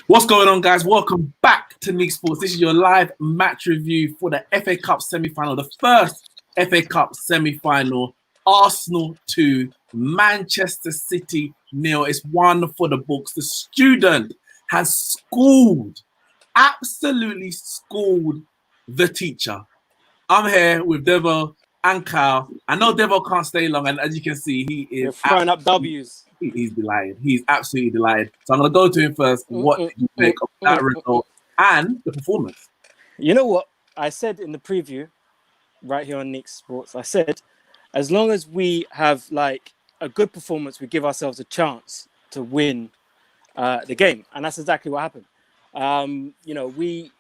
What's going on, guys? Welcome back to Neeks Sports. This is your live match review for the FA Cup semi-final, the first FA Cup semi-final. Arsenal 2, Manchester City 0. It's one for the books. The student has schooled, absolutely schooled the teacher. I'm here with Devo and Kyle. I know Devo can't stay long, and as you can see, he is You're throwing up W's. He's delighted. He's absolutely delighted. So I'm going to go to him first. What did you make of that result and the performance? You know what I said in the preview right here on Neeks Sports? I said, as long as we have like a good performance, we give ourselves a chance to win the game. And that's exactly what happened. We,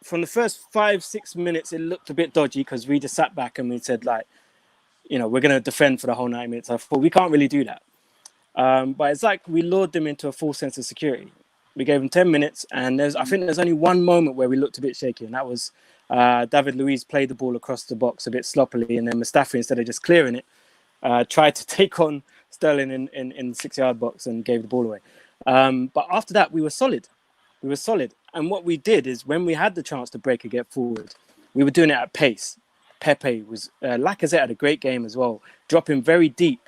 from the first 5-6 minutes, it looked a bit dodgy because we just sat back and we said, like, we're going to defend for the whole 90 minutes. I thought we can't really do that. But it's like we lured them into a false sense of security. We gave them 10 minutes, and I think there's only one moment where we looked a bit shaky, and that was David Luiz played the ball across the box a bit sloppily, and then Mustafi, instead of just clearing it, tried to take on Sterling in the 6-yard box and gave the ball away. But after that, we were solid. We were solid. And what we did is when we had the chance to break and get forward, we were doing it at pace. Pepe was, Lacazette had a great game as well, dropping very deep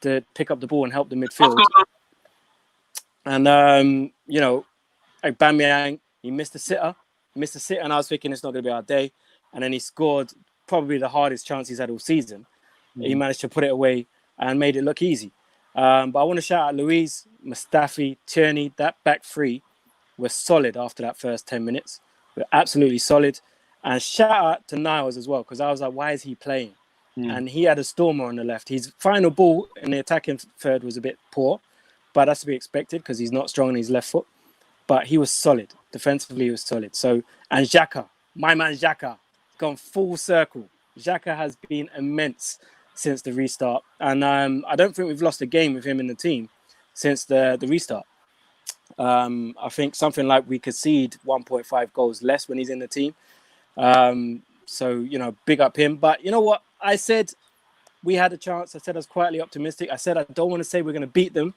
to pick up the ball and help the midfield. And, Aubameyang, he missed a sitter, and I was thinking it's not going to be our day. And then he scored probably the hardest chance he's had all season. He managed to put it away and made it look easy. But I want to shout out Luiz, Mustafi, Tierney. That back three were solid after that first 10 minutes. We're absolutely solid. And shout out to Niles as well, because I was like, why is he playing? And he had a stormer on the left. His final ball in the attacking third was a bit poor, but that's to be expected because he's not strong on his left foot. But he was solid. Defensively, he was solid. So, and Xhaka, my man Xhaka, gone full circle. Xhaka has been immense since the restart. And I don't think we've lost a game with him in the team since the restart. I think something like we concede 1.5 goals less when he's in the team. So, big up him. But you know what? I said we had a chance. I said I was quietly optimistic. I said I don't want to say we're going to beat them.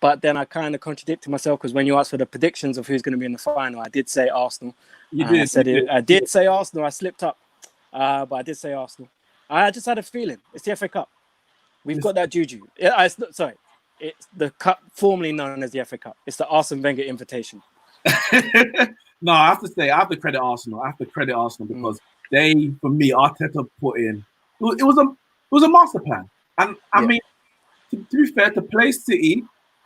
But then I kind of contradicted myself because when you asked for the predictions of who's going to be in the final, I did say Arsenal. I did say Arsenal. I slipped up. But I did say Arsenal. I just had a feeling. It's the FA Cup. We've got that juju. It's the cup formerly known as the FA Cup. It's the Arsene Wenger invitation. No, I have to say, I have to credit Arsenal. Because they, for me, Arteta put in. It was a master plan. And I mean, to be fair, to play City,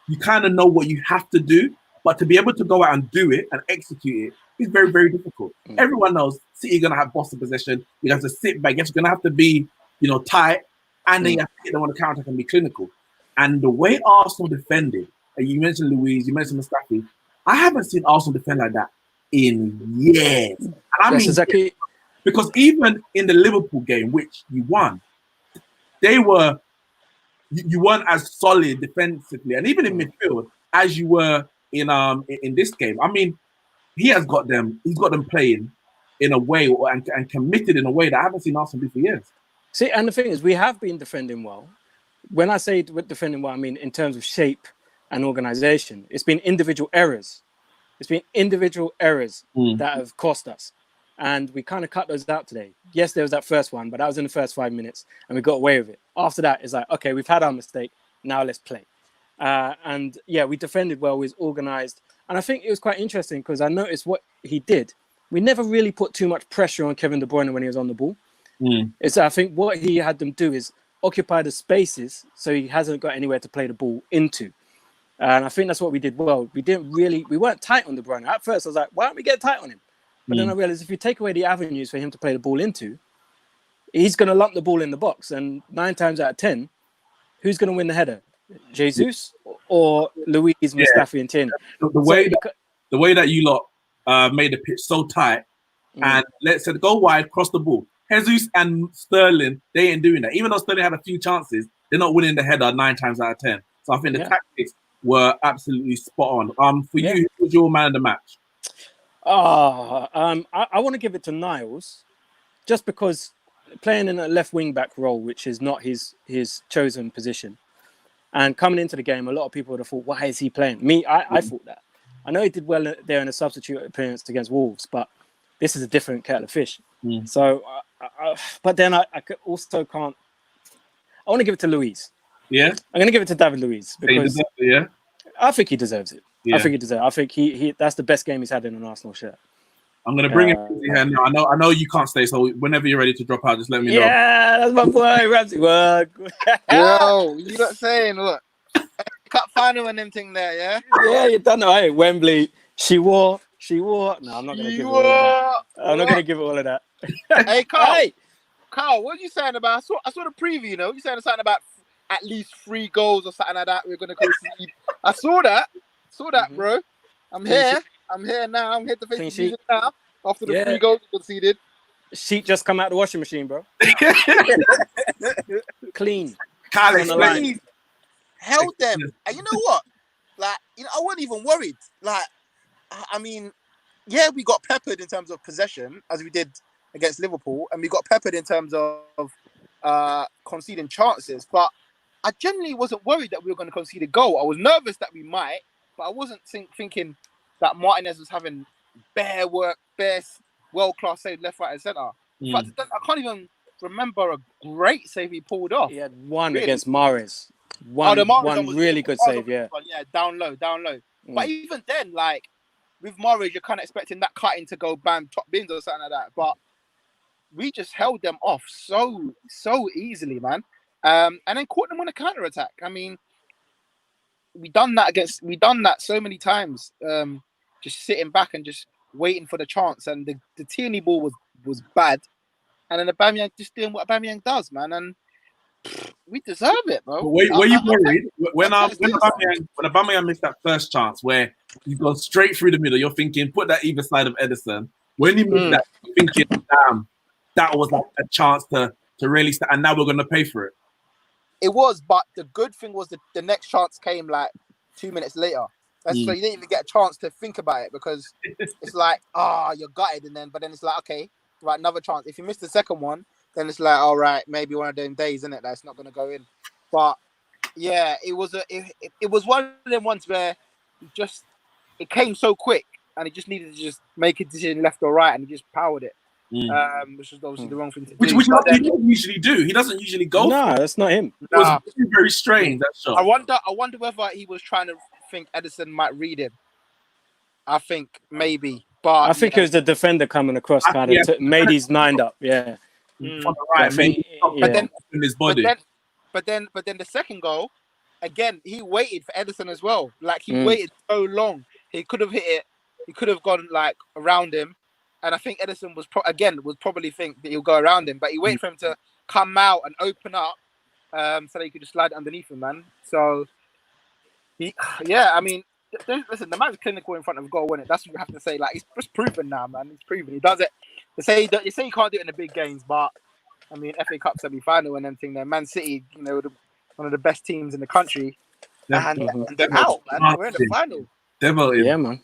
you kind of know what you have to do, but to be able to go out and do it and execute it is very, very difficult. Everyone knows City are going to have boss of possession. You have to sit back. You're going to have to be, tight, and then you have to get them on the counter and be clinical. And the way Arsenal defended, and you mentioned Luiz, you mentioned Mustafi, I haven't seen Arsenal defend like that in years. And I mean, exactly. Because even in the Liverpool game, which you won, you weren't as solid defensively, and even in midfield as you were in this game. I mean, he's got them playing in a way and committed in a way that I haven't seen Arsenal do for years. See, and the thing is, we have been defending well. When I say defending well, I mean in terms of shape and organization. It's been individual errors. That have cost us. And we kind of cut those out today. Yes, there was that first one, but that was in the first 5 minutes, and we got away with it. After that, it's like, okay, we've had our mistake. Now let's play. We defended well. We was organized. And I think it was quite interesting because I noticed what he did. We never really put too much pressure on Kevin De Bruyne when he was on the ball. I think what he had them do is occupy the spaces so he hasn't got anywhere to play the ball into. And I think that's what we did well. We weren't tight on De Bruyne. At first, I was like, why don't we get tight on him? But then I realized if you take away the avenues for him to play the ball into, he's going to lump the ball in the box. And 9 times out of 10, who's going to win the header? Jesus or Luiz, Mustafi and Tierney? The way that you lot made the pitch so tight and let's say go wide, cross the ball. Jesus and Sterling, they ain't doing that. Even though Sterling had a few chances, they're not winning the header 9 times out of 10. So I think the tactics were absolutely spot on. For you, who was your man of the match? I want to give it to Niles, just because playing in a left wing back role, which is not his chosen position, and coming into the game, a lot of people would have thought, "Why is he playing?" I thought that, I know he did well there in a substitute appearance against Wolves, but this is a different kettle of fish. So, but then I also can't. I want to give it to Luiz. Yeah, I'm going to give it to David Luiz because yeah, I think he deserves it. yeah. I think he deserves it. I think he that's the best game he's had in an Arsenal shirt. I'm gonna bring him here now. I know you can't stay, so whenever you're ready to drop out, just let me know. Yeah, that's my boy, Ramsey. Well, Yo, you not saying what? Cup final and them thing there, yeah? Yeah, you done it. Hey, Wembley. She wore. No, I'm not gonna give it all of that. I'm not gonna give it all of that. Hey, Carl. Hey, Carl, what are you saying about? I saw the preview. You know, you saying something about at least 3 goals or something like that. We're gonna concede. I saw that. Bro. I'm here now. I'm here to face the season now. After the 3 goals conceded. Sheet just come out the washing machine, bro. Clean. Clean. Held them. And you know what? Like, I wasn't even worried. Like, I mean, yeah, we got peppered in terms of possession as we did against Liverpool, and we got peppered in terms of conceding chances. But I genuinely wasn't worried that we were going to concede a goal. I was nervous that we might, but I wasn't thinking that Martinez was having bare world-class save left, right, and centre. In fact, I can't even remember a great save he pulled off. He had one against Mahrez. One really good save, yeah. Yeah, down low. But even then, like, with Mahrez, you're kind of expecting that cutting to go bam, top bins or something like that. But we just held them off so easily, man. And then caught them on a counter-attack. I mean, we done that so many times. Just sitting back and just waiting for the chance. And the Tierney ball was bad. And then Aubameyang just doing what Aubameyang does, man. And we deserve it, bro. Were you worried when Aubameyang missed that first chance where he goes straight through the middle? You're thinking, put that either side of Ederson. When he missed that, you're thinking, damn, that was like a chance to really start, and now we're going to pay for it. It was, but the good thing was the next chance came like 2 minutes later. So you didn't even get a chance to think about it because it's like, you're gutted, but then it's like, okay, right, another chance. If you miss the second one, then it's like, all right, maybe one of them days, isn't it? That's not going to go in. But yeah, it was one of them ones where it came so quick, and he just needed to just make a decision left or right, and he just powered it. Which was obviously the wrong thing to do. Which he doesn't usually do. He doesn't usually go. No, that's not him. It was very strange. That shot. I wonder whether he was trying to think Ederson might read him. I think maybe, but I think it was the defender coming across, kind of made his mind up. Yeah. Right, his body. But then the second goal, again, he waited for Ederson as well. Like he waited so long. He could have hit it. He could have gone like around him. And I think Ederson would probably think that he'll go around him, but he waited for him to come out and open up, so that he could just slide it underneath him, man. So, I mean, listen, the man's clinical in front of goal, isn't it? That's what you have to say. Like, it's just proven now, man. It's proven. He does it. You say he can't do it in the big games, but I mean, FA Cup semi-final and everything there. Man City, one of the best teams in the country, and they're out, man. We're in the final. Yeah, man.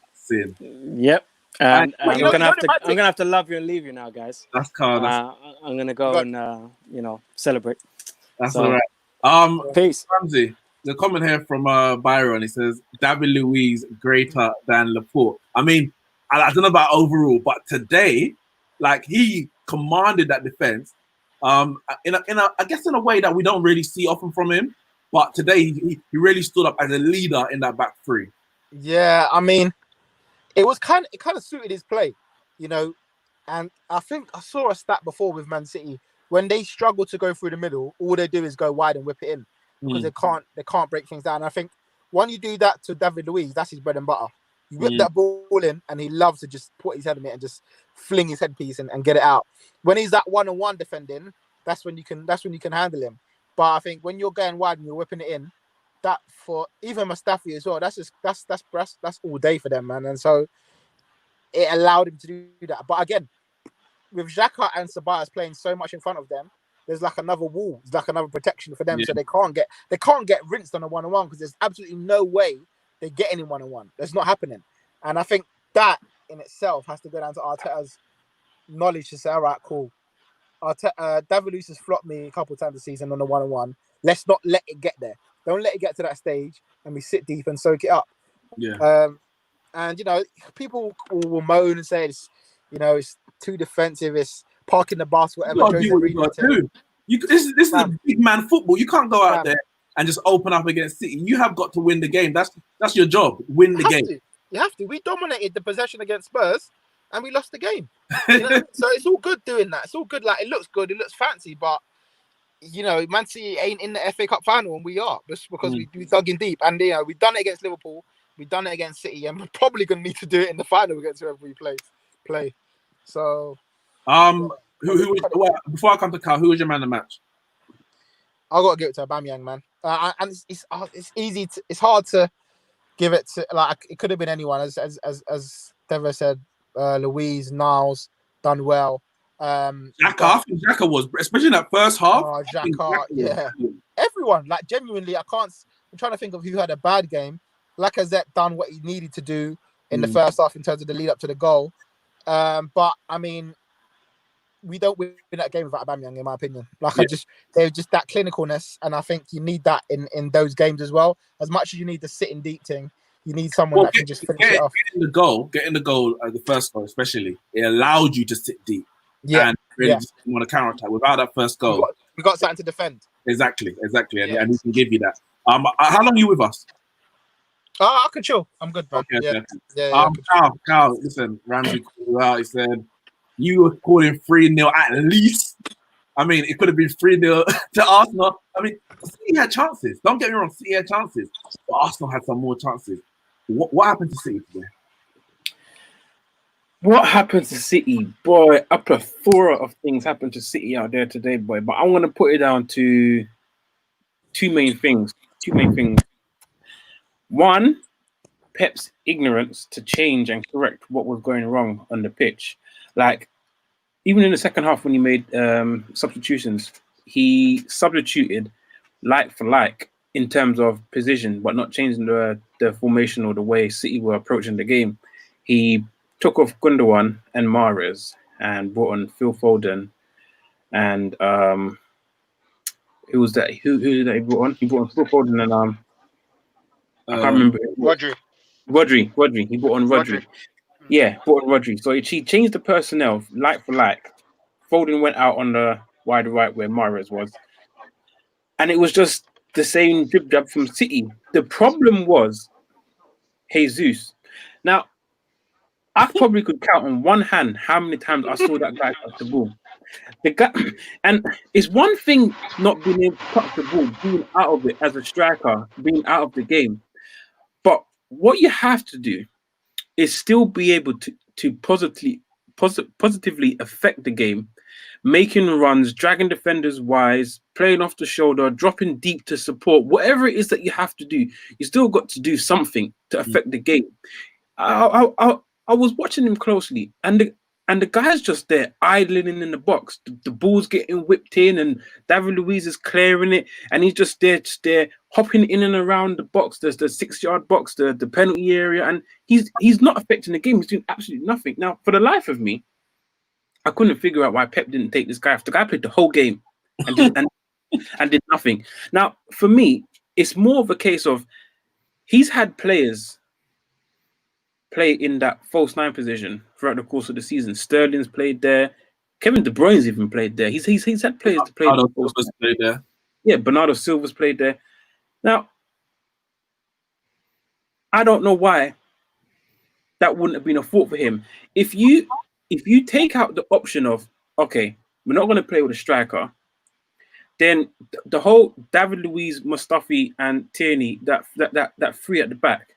Yep. I'm gonna have to love you and leave you now, guys. That's cool. I'm gonna go and celebrate. That's all right. Peace. Ramsey, the comment here from Byron. He says David Luiz greater than Laporte. I mean, I don't know about overall, but today, like, he commanded that defense. In a way that we don't really see often from him. But today he really stood up as a leader in that back three. Yeah, I mean, it kind of suited his play, and I think I saw a stat before with Man City when they struggle to go through the middle, all they do is go wide and whip it in because they can't break things down. And I think when you do that to David Luiz, that's his bread and butter. You whip that ball in, and he loves to just put his head in it and just fling his headpiece and get it out. When he's that 1-on-1 defending, that's when you can handle him. But I think when you're going wide and you're whipping it in, that for even Mustafi as well, that's all day for them, man. And so it allowed him to do that. But again, with Xhaka and Ceballos playing so much in front of them, there's like another wall, there's like another protection for them, so they can't get rinsed on a 1-on-1 because there's absolutely no way they get any 1-on-1. That's not happening. And I think that in itself has to go down to Arteta's knowledge to say, all right, cool. David Luiz has flopped me a couple of times this season on a 1-on-1. Let's not let it get there. Don't let it get to that stage and we sit deep and soak it up. Yeah. And people will moan and say it's too defensive. It's parking the bus, You whatever. gotta Jose do what you Mourinho gotta do. This is a Fam. big man football. You can't go out Fam. there and just open up against City. You have got to win the game. That's your job. Win the game. You have to. We dominated the possession against Spurs, and we lost the game. So it's all good doing that. It's all good. Like, it looks good. It looks fancy, but Man City ain't in the FA Cup final, and we are just because we dug in deep. And we've done it against Liverpool, we've done it against City, and we're probably gonna need to do it in the final against whoever we play. So, before I come to Carl, who was your man of the match? I gotta give it to Aubameyang, man. And it's easy. It's hard to give it to, like, it could have been anyone, as Devo said. Louise, Niles done well. Xhaka was, especially in that first half. Xhaka, yeah. Everyone, like, genuinely, I'm trying to think of who had a bad game. Lacazette done what he needed to do in the first half in terms of the lead up to the goal. But I mean, we don't win that game without Aubameyang, in my opinion. They're just that clinicalness, and I think you need that in those games as well. As much as you need the sitting deep thing, you need someone that can just finish it off. Getting the goal, the first goal especially, it allowed you to sit deep. And really just want to counter attack. Without that first goal, we got something to defend. Exactly, and he can give you that. How long are you with us? I can chill. I'm good, man. Okay. Carl, listen, Ramsey called you out. He said you were calling 3-0 at least. I mean, it could have been 3-0 to Arsenal. I mean, City had chances. Don't get me wrong, City had chances, but Arsenal had some more chances. What happened to City today? What happened to City? Boy, a plethora of things happened to City out there today, boy. But I'm going to put it down to two main things. One, Pep's ignorance to change and correct what was going wrong on the pitch. Like, even in the second half when he made substitutions, he substituted like for like in terms of position, but not changing the formation or the way City were approaching the game. He took off Gundogan and Mahrez and brought on Phil Foden and who was that? Who did that he brought on? He brought on Phil Foden and I can't remember. Rodri. He brought on Rodri. Yeah, brought on Rodri. So he changed the personnel like for like. Foden went out on the wide right where Mahrez was, and it was just the same drip drab from City. The problem was Jesus. Now, I probably could count on one hand how many times I saw that guy touch the ball. The guy, and it's one thing not being able to touch the ball, being out of it as a striker, being out of the game. But what you have to do is still be able to positively affect the game, making runs, dragging defenders wise, playing off the shoulder, dropping deep to support, whatever it is that you have to do. You still got to do something to affect the game. I was watching him closely, and the guy's just there idling in the box. The ball's getting whipped in, and David Luiz is clearing it, and he's just there hopping in and around the box. There's the 6-yard box, the penalty area, and he's not affecting the game. He's doing absolutely nothing. Now, for the life of me, I couldn't figure out why Pep didn't take this guy off. The guy played the whole game and did nothing. Now, for me, it's more of a case of he's had players play in that false 9 position throughout the course of the season. Sterling's played there. Kevin De Bruyne's even played there. He's had players to play there. Yeah, Bernardo Silva's played there. Now, I don't know why that wouldn't have been a fault for him. If you take out the option of, okay, we're not going to play with a striker, then the whole David Luiz, Mustafi, and Tierney, that three at the back,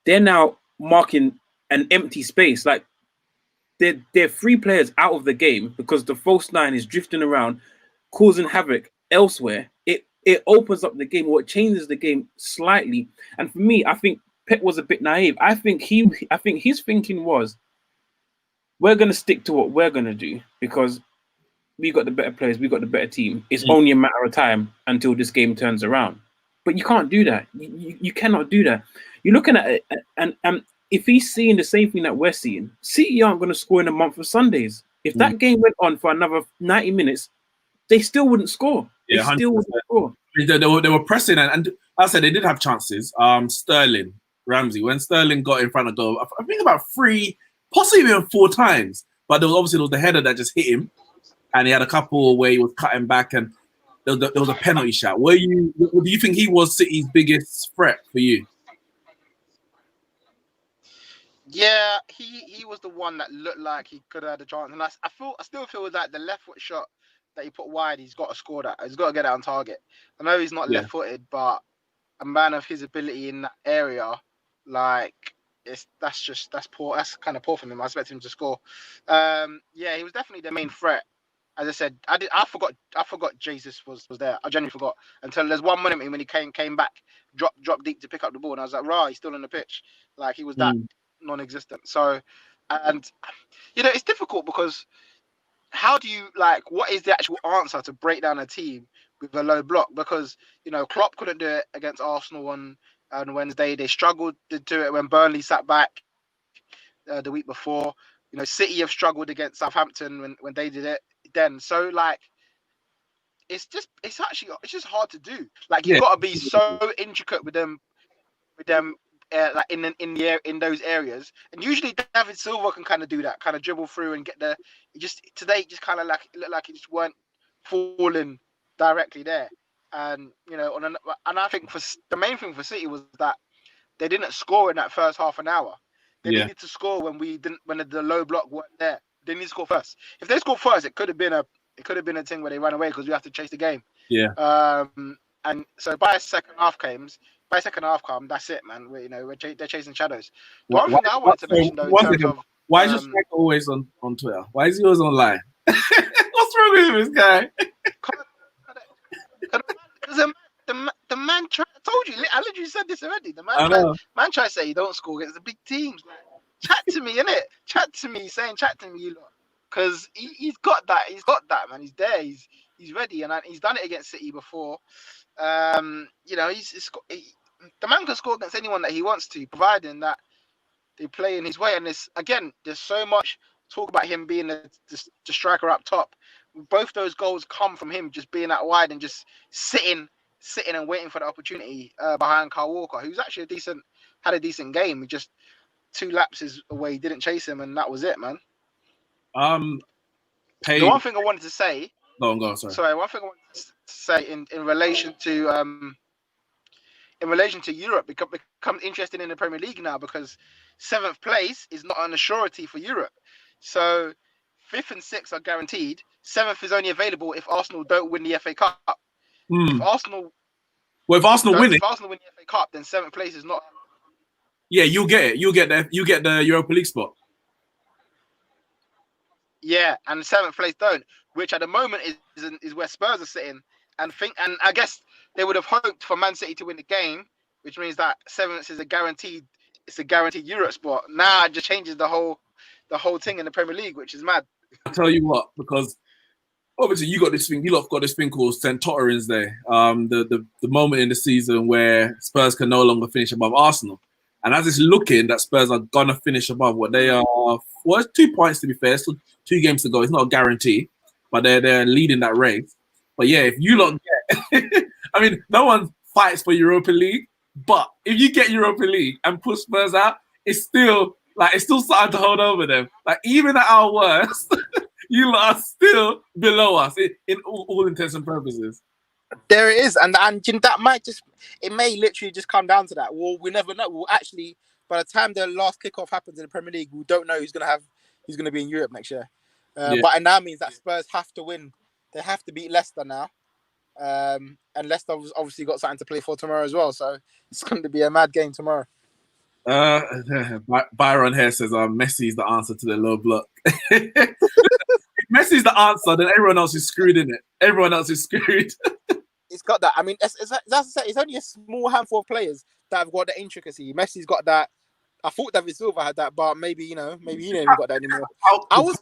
they're now marking an empty space. Like, they're 3 players out of the game because the false 9 is drifting around, causing havoc elsewhere. It opens up the game, or it changes the game slightly. And for me, I think Pep was a bit naive. I think his thinking was, we're going to stick to what we're going to do because we got the better players, we got the better team. It's only a matter of time until this game turns around. But you can't do that. You cannot do that. You're looking at it, and if he's seeing the same thing that we're seeing, City aren't going to score in a month of Sundays. If that game went on for another 90 minutes, they still wouldn't score. Yeah, they still wouldn't score. They were pressing, and I said they did have chances. Sterling, Ramsey. When Sterling got in front of goal, I think about 3, possibly even 4 times. But there was the header that just hit him, and he had a couple where he was cutting back, and there was a penalty shot. Do you think he was City's biggest threat for you? Yeah, he was the one that looked like he could have had a chance, and I still feel that the left foot shot that he put wide, he's got to score that. He's got to get it on target. I know he's not left-footed, but a man of his ability in that area, like that's poor. That's kind of poor from him. I expected him to score. Yeah, he was definitely the main threat. As I said, I forgot Jesus was there. I genuinely forgot until there's one moment when he came back, dropped deep to pick up the ball, and I was like, right, he's still on the pitch. Like he was that non-existent. So, and it's difficult because how do you what is the actual answer to break down a team with a low block? Because Klopp couldn't do it against Arsenal on Wednesday. They struggled to do it when Burnley sat back the week before. City have struggled against Southampton when they did it then. So it's just hard to do. You've got to be so intricate with them in those areas. And usually David Silva can kind of do that, kind of dribble through and get today just kind of looked like it just weren't falling directly there. And and I think the main thing for City was that they didn't score in that first half an hour. They needed to score when the low block weren't there. They need to score first. If they scored first, it could have been a thing where they ran away because we have to chase the game. Yeah. And so by second half come, that's it, man. They're chasing shadows. One thing I wanted to mention though, in terms of why is your striker always on Twitter? Why is he always online? What's wrong with this guy? Because the man tried. I told you. I literally said this already. The man tried to say you don't score against the big teams. Chat to me, innit? Chat to me, saying chat to me, you lot. Because he's got that. He's got that, man. He's there. He's ready, and he's done it against City before. The man can score against anyone that he wants to, providing that they play in his way. And there's so much talk about him being the striker up top. Both those goals come from him just being out wide and just sitting and waiting for the opportunity behind Kyle Walker, who's actually had a decent game. He just 2 lapses away, didn't chase him, and that was it, man. The one thing I wanted to say. No, go. Sorry. Sorry. One thing I wanted to say in relation to Europe, becomes interesting in the Premier League now because 7th place is not an surety for Europe. So 5th and 6th are guaranteed. 7th is only available if Arsenal don't win the FA Cup. If Arsenal win the FA Cup, then 7th place is not. Yeah, you'll get it. You'll get the Europa League spot. Yeah, and 7th place don't, which at the moment is where Spurs are sitting. And I guess they would have hoped for Man City to win the game, which means that 7th is a guaranteed Europe spot. Now it just changes the whole thing in the Premier League, which is mad. I'll tell you what, because obviously you lot got this thing called St. Tottering's Day. The moment in the season where Spurs can no longer finish above Arsenal. And as it's looking that Spurs are gonna finish above what they are, well, it's 2 points to be fair, still 2 games to go. It's not a guarantee, but they're leading that race. But yeah, if you lot get, I mean, no one fights for Europa League, but if you get Europa League and push Spurs out, it's still starting to hold over them. Even at our worst, you lot are still below us in all intents and purposes. There it is, and that may literally just come down to that. Well, we never know. We'll actually, by the time the last kickoff happens in the Premier League, we don't know who's gonna be in Europe next year. And that means that Spurs have to win. They have to beat Leicester now, and Leicester's obviously got something to play for tomorrow as well. So it's going to be a mad game tomorrow. Byron here says Messi's the answer to the low block. If Messi's the answer, then everyone else is screwed, in it. Everyone else is screwed. It's got that. I mean, it's only a small handful of players that have got the intricacy. Messi's got that. I thought David Silva had that, but maybe he never got that anymore. I was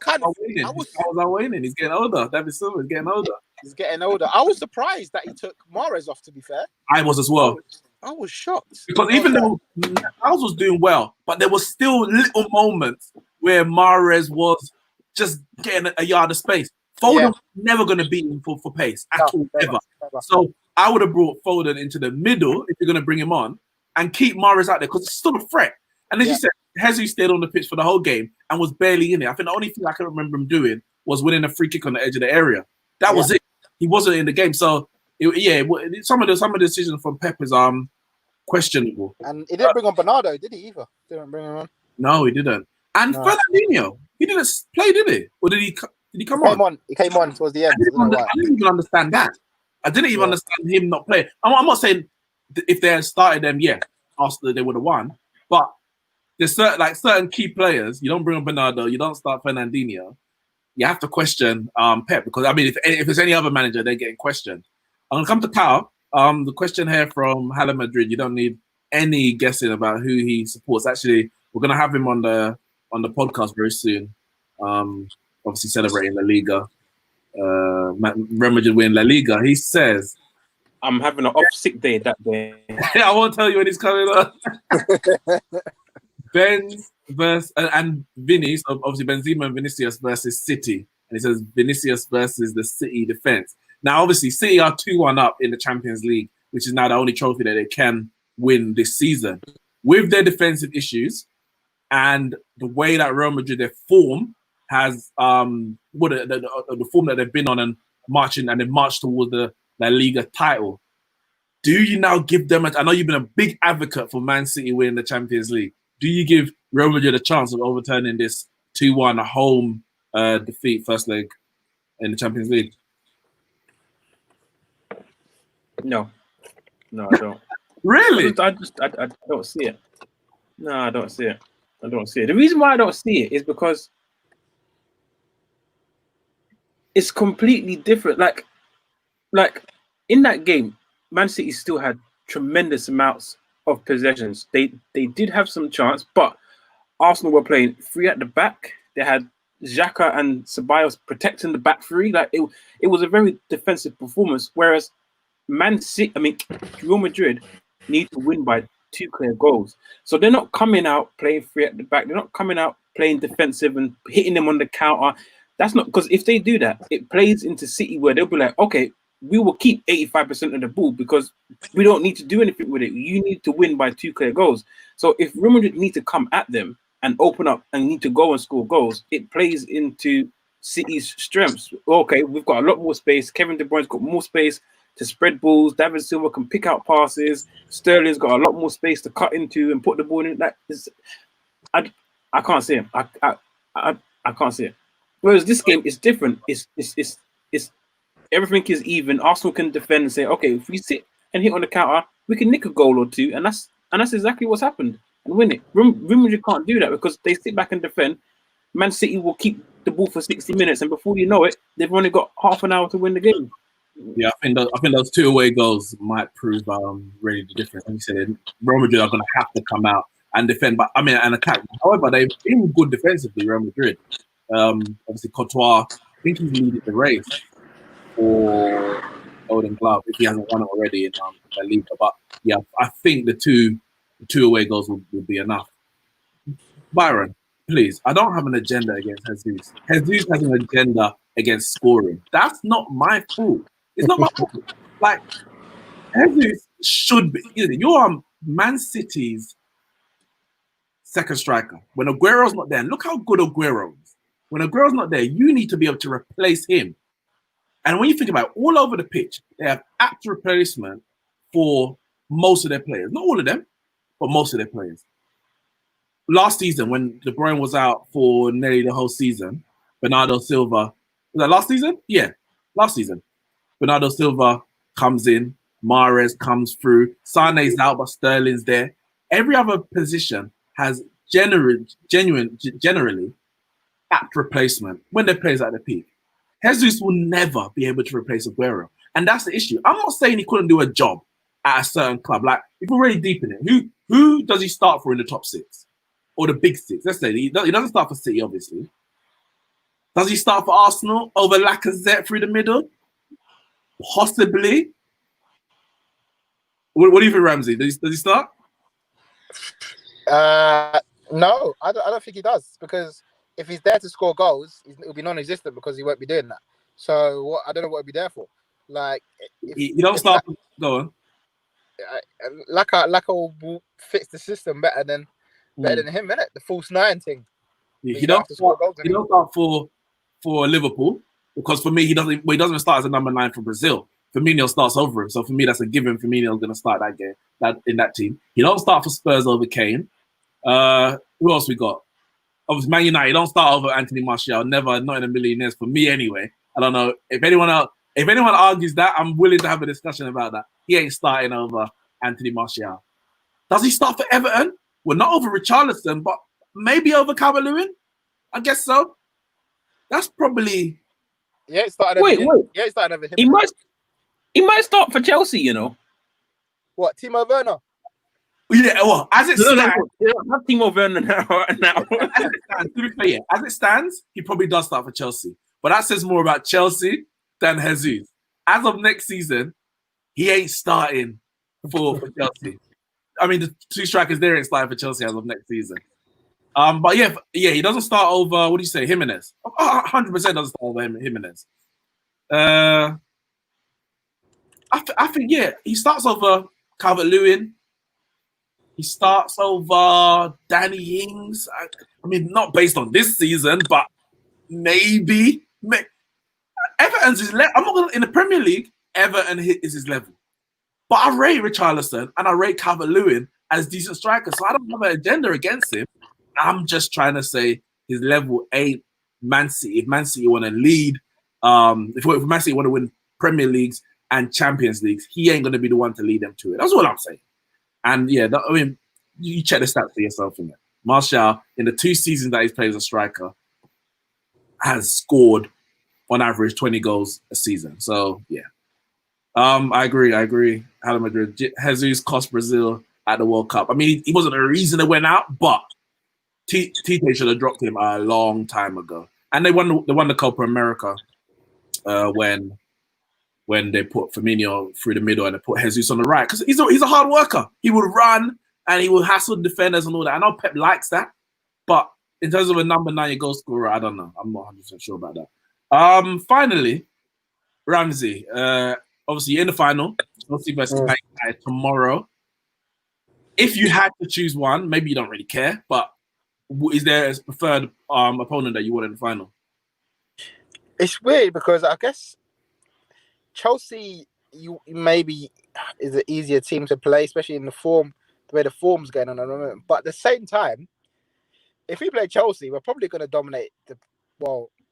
waning. He's getting older. David Silva is getting older. He's getting older. I was surprised that he took Mahrez off, to be fair. I was as well. I was shocked. Because even though Mahrez was doing well, but there was still little moments where Mahrez was just getting a yard of space. Foden was never going to beat him for pace at all, ever. So I would have brought Foden into the middle if you're going to bring him on, and keep Mahrez out there because it's still a threat. And as you said, Jesus stayed on the pitch for the whole game and was barely in it. I think the only thing I can remember him doing was winning a free kick on the edge of the area. That was it. He wasn't in the game. So, some of the decisions from Pep is questionable. And he didn't bring on Bernardo, did he, either? Didn't bring him on. No, he didn't. And Fernandinho, he didn't play, did he? Or did he come on? He came on towards the end. I didn't even understand that. I didn't even understand him not playing. I'm not saying if they had started them, Arsenal, they would have won. But there's certain key players. You don't bring on Bernardo. You don't start Fernandinho. You have to question Pep because I mean, if there's any other manager, they're getting questioned. I'm gonna come to Kyle. The question here from Hala Madrid. You don't need any guessing about who he supports. Actually, we're gonna have him on the podcast very soon. Obviously celebrating La Liga. Real Madrid win La Liga. He says, "I'm having an off sick day that day." I won't tell you when he's coming on. Benz versus and Vinny, so obviously Benzema and Vinicius versus City. And he says Vinicius versus the City defense. Now, obviously, City are 2-1 up in the Champions League, which is now the only trophy that they can win this season. With their defensive issues and the way that Real Madrid, their form has the form that they've been on and they've marched towards the La Liga title. Do you now give them I know you've been a big advocate for Man City winning the Champions League. Do you give Real Madrid a chance of overturning this 2-1 home defeat first leg in the Champions League? No, I don't. Really? I don't see it. No, I don't see it. The reason why I don't see it is because it's completely different. Like in that game, Man City still had tremendous amounts of possessions. They did have some chance, but Arsenal were playing three at the back. They had Xhaka and Ceballos protecting the back three. Like it was a very defensive performance. Whereas Real Madrid need to win by 2 clear goals. So they're not coming out playing three at the back. They're not coming out playing defensive and hitting them on the counter. That's not because if they do that, it plays into City where they'll be like, okay, we will keep 85% of the ball because we don't need to do anything with it. You need to win by 2 clear goals. So if Real Madrid need to come at them and open up and need to go and score goals, it plays into City's strengths. Okay, we've got a lot more space. Kevin De Bruyne's got more space to spread balls. David Silva can pick out passes. Sterling's got a lot more space to cut into and put the ball in. I can't see him. I can't see it. Whereas this game is different. It's everything is even. Arsenal can defend and say, okay, if we sit and hit on the counter, we can nick a goal or two, and that's exactly what's happened and win it. Real Madrid can't do that because they sit back and defend. Man City will keep the ball for 60 minutes, and before you know it, they've only got half an hour to win the game. Yeah, I think those 2 away goals might prove really the difference. Like you said, Real Madrid are going to have to come out and defend, and attack. However, they've been good defensively, Real Madrid. Obviously, Courtois, I think he's leading the race for Golden Glove if he hasn't won it already in La Liga. But yeah, I think the two away goals will be enough. Byron, please, I don't have an agenda against Jesus. Jesus has an agenda against scoring. That's not my fault. It's not my fault. Like, Jesus should be. You're Man City's second striker. When Aguero's not there, and look how good Aguero is. When Aguero's not there, you need to be able to replace him. And when you think about it, all over the pitch, they have apt replacement for most of their players. Not all of them, but most of their players. Last season, when De Bruyne was out for nearly the whole season, Bernardo Silva, was that last season? Yeah, last season. Bernardo Silva comes in, Mahrez comes through, Sane's out, but Sterling's there. Every other position has generally apt replacement when their players at the peak. Jesus will never be able to replace Aguero. And that's the issue. I'm not saying he couldn't do a job at a certain club. Like, if we're really deep in it, who does he start for in the top 6? Or the big 6? Let's say he doesn't start for City, obviously. Does he start for Arsenal over Lacazette through the middle? Possibly. What do you think, Ramsey? Does he start? No, I don't think he does, because if he's there to score goals, it'll be non-existent because he won't be doing that. So I don't know what he'll be there for. Like, you don't start. Go on. Laka will fix the system better than him, innit? The false nine thing. He don't start for Liverpool because for me he doesn't even start as a number 9 for Brazil. Firmino starts over him, so for me that's a given. Firmino's going to start that game in that team. He don't start for Spurs over Kane. Who else we got? Obviously, Man United don't start over Anthony Martial. Never, not in a million years for me anyway. I don't know if anyone argues that. I'm willing to have a discussion about that. He ain't starting over Anthony Martial. Does he start for Everton? Well, not over Richarlison, but maybe over Calvert-Lewin. I guess so. That's probably. Yeah, it started. Wait. Yeah, it started over him. He might start for Chelsea. You know. What, Timo Werner? Yeah, well, as it stands, not Timo Werner now. As it stands, he probably does start for Chelsea. But that says more about Chelsea than Jesus. As of next season, he ain't starting for Chelsea. I mean, the two strikers there ain't starting for Chelsea as of next season. But yeah, he doesn't start over. What do you say, Jimenez? 100% doesn't start over Jimenez. I think he starts over Calvert-Lewin. He starts over Danny Ings. I mean, not based on this season, but maybe. Everton's his level. I'm not gonna in the Premier League. Everton is his level, but I rate Richarlison and I rate Calvert-Lewin as decent strikers. So I don't have an agenda against him. I'm just trying to say his level ain't Man City. If Man City want to lead, if Man City want to win Premier Leagues and Champions Leagues, he ain't gonna be the one to lead them to it. That's what I'm saying. And yeah, I mean, you check the stats for yourself in it. Martial, in the 2 seasons that he's played as a striker, has scored on average 20 goals a season. So yeah, I agree. Real Madrid. Jesus cost Brazil at the World Cup. I mean, he wasn't the reason they went out, but Tite should have dropped him a long time ago. And they won the Copa America when they put Firmino through the middle and they put Jesus on the right. Because he's a hard worker. He would run and he would hassle defenders and all that. I know Pep likes that. But in terms of a number 9 goal scorer, I don't know. I'm not 100% sure about that. Finally, Ramsey. Obviously, in the final, Chelsea versus Man United tomorrow. If you had to choose one, maybe you don't really care, but is there a preferred opponent that you want in the final? It's weird because I guess Chelsea, maybe is an easier team to play, especially in the way the form's going on at the moment. But at the same time, if we play Chelsea, we're probably going to dominate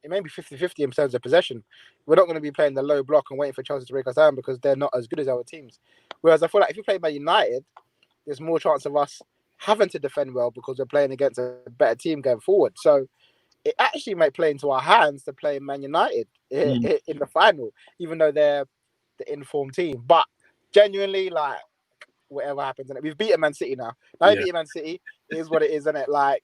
it may be 50-50 in terms of possession. We're not going to be playing the low block and waiting for Chelsea to break us down because they're not as good as our teams. Whereas I feel like if you play Man United, there's more chance of us having to defend well because we're playing against a better team going forward. So it actually might play into our hands to play Man United in the final, even though they're the informed team. But genuinely, like, whatever happens, and we've beaten Man City now. Now we beat Man City, it is what it is, isn't it? Like,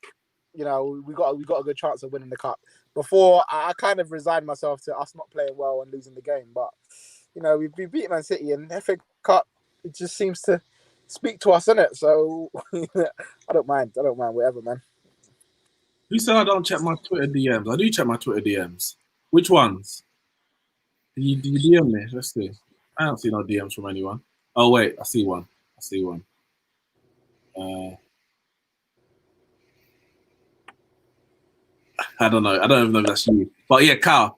you know, we got a good chance of winning the cup. Before, I kind of resigned myself to us not playing well and losing the game. But, you know, we've beaten Man City, and FA Cup, it just seems to speak to us, innit? So I don't mind, whatever, man. Who said I don't check my Twitter DMs? I do check my Twitter DMs. Which ones? Did you DM me? Let's see. I don't see no DMs from anyone. Oh wait, I see one. I don't know. I don't even know if that's you. But yeah, Carl.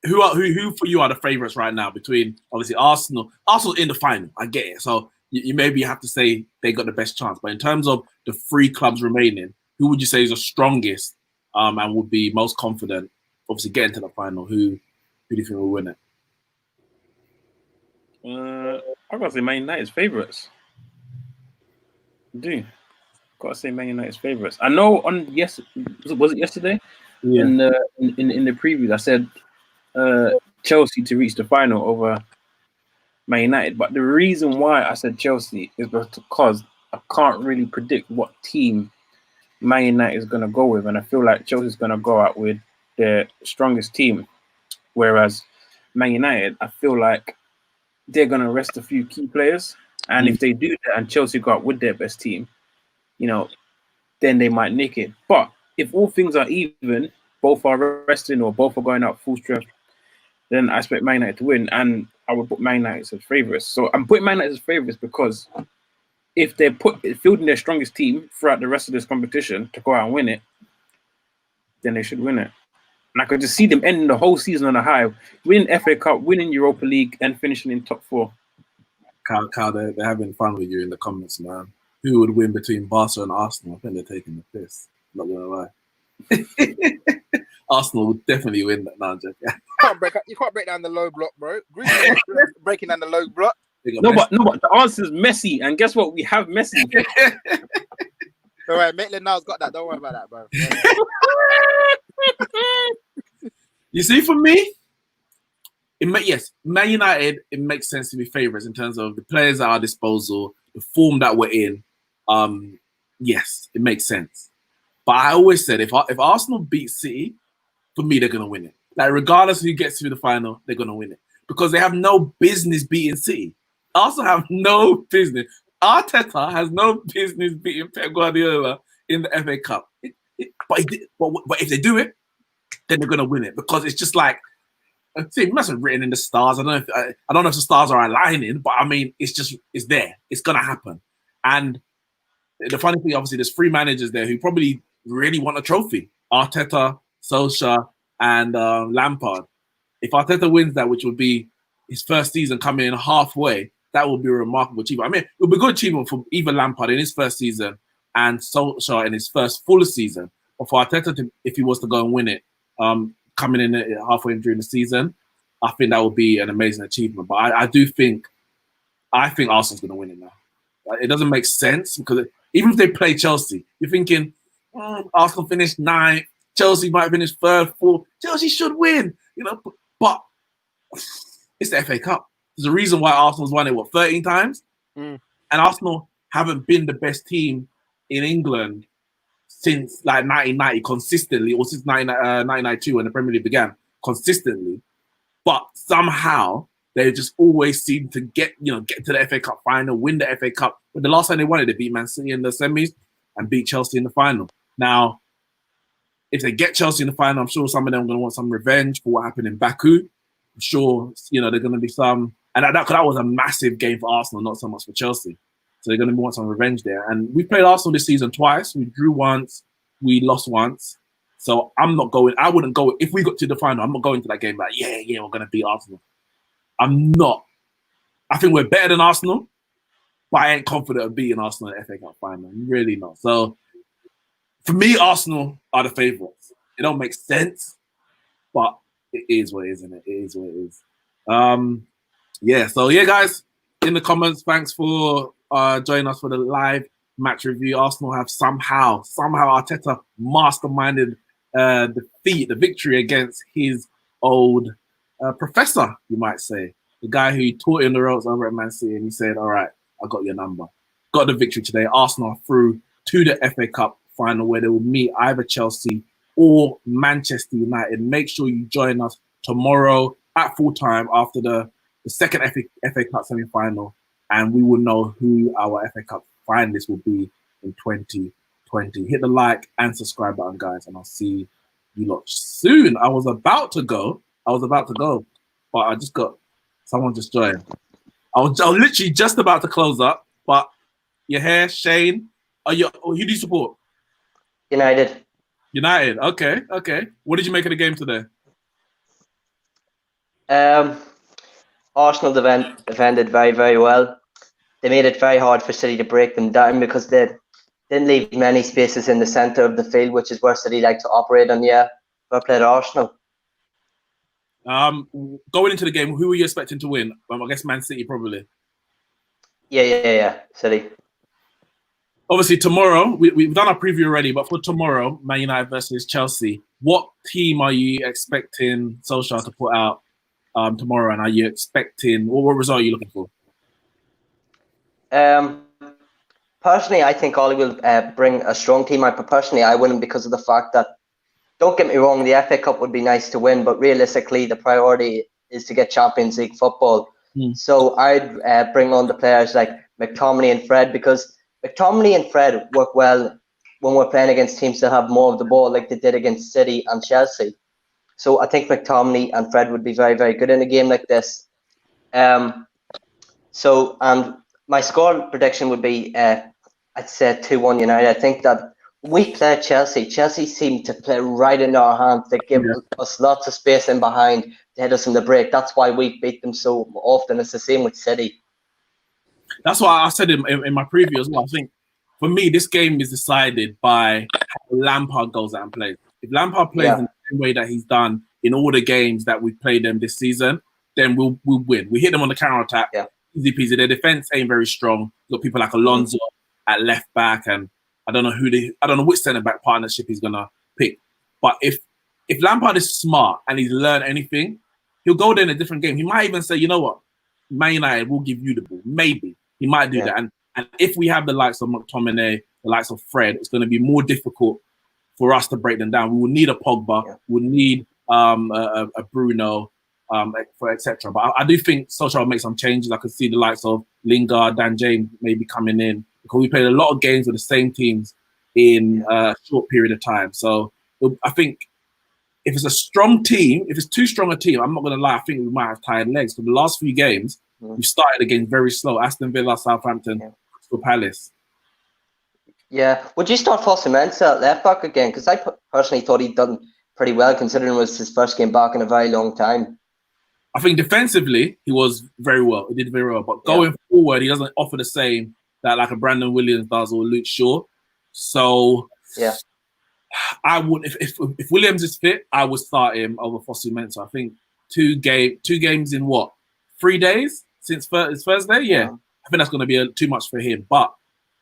Who for you are the favourites right now between obviously Arsenal? Arsenal in the final. I get it. So you maybe have to say they got the best chance. But in terms of the 3 clubs remaining, who would you say is the strongest and would be most confident, obviously getting to the final? Who do you think will win it? I've got to say Man United's favourites. I do. Got to say Man United's favourites. I know was it yesterday? Yeah. In the previews, I said Chelsea to reach the final over Man United. But the reason why I said Chelsea is because I can't really predict what team Man United is going to go with. And I feel like Chelsea's going to go out with their strongest team. Whereas Man United, I feel like they're going to rest a few key players. And if they do that and Chelsea go out with their best team, you know, then they might nick it. But if all things are even, both are resting or both are going out full strength, then I expect Man United to win. And I would put Man United as favourites. So I'm putting Man United as favourites because if they're fielding their strongest team throughout the rest of this competition to go out and win it, then they should win it. And I could just see them ending the whole season on a high, winning FA Cup, winning Europa League, and finishing in top 4. Kyle, they're having fun with you in the comments, man. Who would win between Barca and Arsenal? I think they're taking the piss. Not gonna lie. Arsenal would definitely win that. No, I'm joking. You can't break down the low block, bro. Breaking down the low block. No, but the answer is Messi, and guess what? We have Messi. All right, Maitland now's got that. Don't worry about that, bro. You see, for me, yes, Man United, it makes sense to be favourites in terms of the players at our disposal, the form that we're in. Yes, it makes sense. But I always said if Arsenal beat City, for me, they're going to win it. Like, regardless of who gets through the final, they're going to win it. Because they have no business beating City. Arsenal have no business. Arteta has no business beating Pep Guardiola in the FA Cup. But if they do it, then they're going to win it. Because it's just like, it must have written in the stars. I don't know if the stars are aligning, but I mean, it's there. It's going to happen. And the funny thing, obviously, there's 3 managers there who probably really want a trophy. Arteta, Solskjaer, and Lampard. If Arteta wins that, which would be his first season coming in halfway, that would be a remarkable achievement. I mean, it would be a good achievement for either Lampard in his first season and Solskjaer in his first full season. Or for Arteta, if he was to go and win it, coming in halfway during the season, I think that would be an amazing achievement. But I think Arsenal's going to win it now. It doesn't make sense because even if they play Chelsea, you're thinking Arsenal finished 9th, Chelsea might finish 3rd, 4th. Chelsea should win, but it's the FA Cup. There's a reason why Arsenal's won it 13 times, and Arsenal haven't been the best team in England since like 1990 consistently, or since 1992 when the Premier League began consistently. But somehow they just always seem to get to the FA Cup final, win the FA Cup. But the last time they won it, they beat Man City in the semis and beat Chelsea in the final. Now, if they get Chelsea in the final, I'm sure some of them are going to want some revenge for what happened in Baku. I'm sure they're going to be some, and that was a massive game for Arsenal, not so much for Chelsea. So they're going to want some revenge there. And we played Arsenal this season twice. We drew once, we lost once. So I wouldn't go, if we got to the final, I'm not going to that game like, yeah, we're going to beat Arsenal. I'm not. I think we're better than Arsenal, but I ain't confident of beating Arsenal in the FA Cup final. I'm really not. So for me, Arsenal are the favourites. It don't make sense, but it is what it is, isn't it? It is what it is. So guys, in the comments, thanks for joining us for the live match review. Arsenal have somehow Arteta masterminded the victory against his old professor, you might say. The guy who taught him the ropes over at Man City, and he said, all right, I got your number. Got the victory today. Arsenal are through to the FA Cup final where they will meet either Chelsea or Manchester United. Make sure you join us tomorrow at full time after the second FA Cup semi-final, and we will know who our FA Cup finalists will be in 2020. Hit the like and subscribe button, guys, and I'll see you lot soon. I was about to go, but I just got someone just joined. I was literally just about to close up, but you're here, Shane. Who do you support? United. Okay. What did you make of the game today? Arsenal defended very, very well. They made it very hard for City to break them down because they didn't leave many spaces in the centre of the field, which is where City like to operate on. Yeah, well played, Arsenal. Going into the game, who were you expecting to win? I guess Man City probably. Yeah, City. Obviously, tomorrow, we've done our preview already, but for tomorrow, Man United versus Chelsea, what team are you expecting Solskjaer to put out tomorrow? And are you expecting, what result are you looking for? Personally, I think Ollie will bring a strong team out, but personally, I wouldn't because of the fact that, don't get me wrong, the FA Cup would be nice to win, but realistically, the priority is to get Champions League football. So I'd bring on the players like McTominay and Fred, because McTominay and Fred work well when we're playing against teams that have more of the ball, like they did against City and Chelsea. So I think McTominay and Fred would be very, very good in a game like this. So, and my score prediction would be, I'd say 2-1 United. I think that we played Chelsea. Chelsea seemed to play right in our hands. They give us lots of space in behind to hit us in the break. That's why we beat them so often. It's the same with City. That's why I said in my preview as well. I think for me, this game is decided by how Lampard goes out and plays. If Lampard plays in the same way that he's done in all the games that we've played them this season, then we'll win. We hit them on the counter attack. Yeah. Easy peasy. Their defense ain't very strong. You've got people like Alonso at left back, and I don't know which centre back partnership he's gonna pick. But if Lampard is smart and he's learned anything, he'll go there in a different game. He might even say, you know what, Man United will give you the ball. Maybe he might do that. And if we have the likes of McTominay, the likes of Fred, it's going to be more difficult for us to break them down. We will need a Pogba. Yeah. We'll need a Bruno, for etc. But I do think Solskjaer will make some changes. I could see the likes of Lingard, Dan James maybe coming in, because we played a lot of games with the same teams in a short period of time. So I think if it's a strong team, if it's too strong a team, I'm not going to lie, I think we might have tired legs. For the last few games, we started again very slow. Aston Villa, Southampton, Crystal Palace. Yeah. Would you start Fosu-Mensah at left back again? Because I personally thought he'd done pretty well, considering it was his first game back in a very long time. I think defensively, he was very well. He did very well. But going forward, he doesn't offer the same that like a Brandon Williams does or Luke Shaw. So I would, if Williams is fit, I would start him over Fosu-Mensah. I think two games in what, 3 days since it's Thursday? Yeah. I think that's going to be too much for him. But,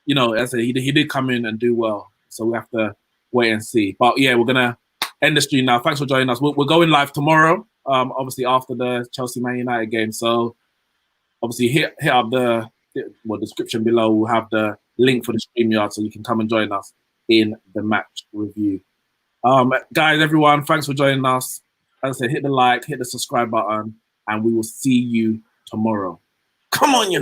you know, as I said, he did come in and do well. So we have to wait and see. But yeah, we're going to end the stream now. Thanks for joining us. We're going live tomorrow, obviously after the Chelsea-Man United game. So obviously hit up the description below. We'll have the link for the StreamYard so you can come and join us in the match review. Guys, everyone, thanks for joining us. As I said, hit the like, hit the subscribe button, and we will see you tomorrow. Come on, you